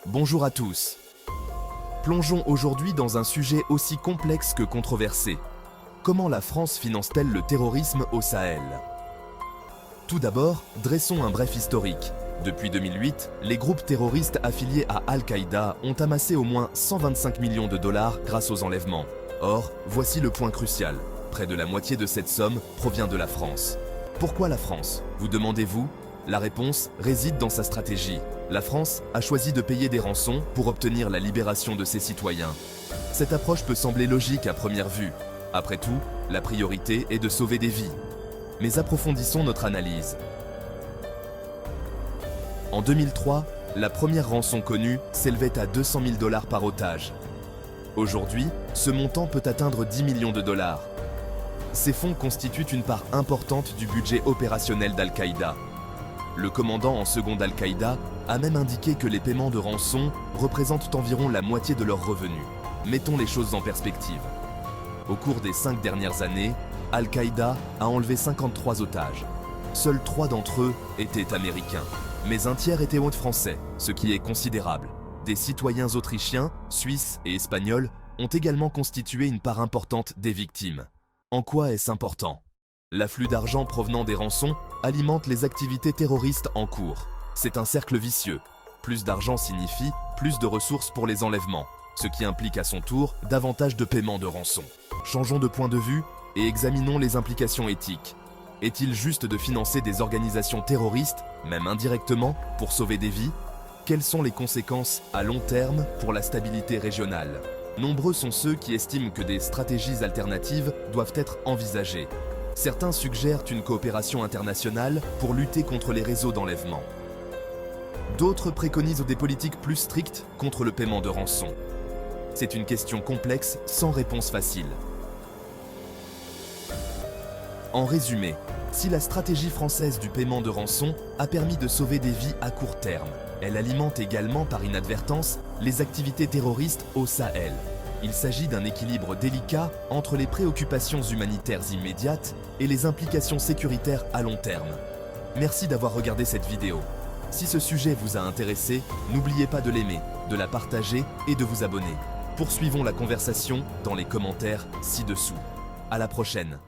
Bonjour à tous. Plongeons aujourd'hui dans un sujet aussi complexe que controversé. Comment la France finance-t-elle le terrorisme au Sahel? Tout d'abord, dressons un bref historique. Depuis 2008, les groupes terroristes affiliés à Al-Qaïda ont amassé au moins 125 millions de dollars grâce aux enlèvements. Or, voici le point crucial. Près de la moitié de cette somme provient de la France. Pourquoi la France, vous demandez-vous? La réponse réside dans sa stratégie. La France a choisi de payer des rançons pour obtenir la libération de ses citoyens. Cette approche peut sembler logique à première vue. Après tout, la priorité est de sauver des vies. Mais approfondissons notre analyse. En 2003, la première rançon connue s'élevait à 200 000 dollars par otage. Aujourd'hui, ce montant peut atteindre 10 millions de dollars. Ces fonds constituent une part importante du budget opérationnel d'Al-Qaïda. Le commandant en second d'Al-Qaïda a même indiqué que les paiements de rançon représentent environ la moitié de leurs revenus. Mettons les choses en perspective. Au cours des 5 dernières années, Al-Qaïda a enlevé 53 otages. Seuls 3 d'entre eux étaient américains, mais un tiers était français, ce qui est considérable. Des citoyens autrichiens, suisses et espagnols ont également constitué une part importante des victimes. En quoi est-ce important? L'afflux d'argent provenant des rançons alimente les activités terroristes en cours. C'est un cercle vicieux. Plus d'argent signifie plus de ressources pour les enlèvements, ce qui implique à son tour davantage de paiements de rançon. Changeons de point de vue et examinons les implications éthiques. Est-il juste de financer des organisations terroristes, même indirectement, pour sauver des vies? Quelles sont les conséquences à long terme pour la stabilité régionale? Nombreux sont ceux qui estiment que des stratégies alternatives doivent être envisagées. Certains suggèrent une coopération internationale pour lutter contre les réseaux d'enlèvement. D'autres préconisent des politiques plus strictes contre le paiement de rançon. C'est une question complexe sans réponse facile. En résumé, si la stratégie française du paiement de rançon a permis de sauver des vies à court terme, elle alimente également par inadvertance les activités terroristes au Sahel. Il s'agit d'un équilibre délicat entre les préoccupations humanitaires immédiates et les implications sécuritaires à long terme. Merci d'avoir regardé cette vidéo. Si ce sujet vous a intéressé, n'oubliez pas de l'aimer, de la partager et de vous abonner. Poursuivons la conversation dans les commentaires ci-dessous. À la prochaine.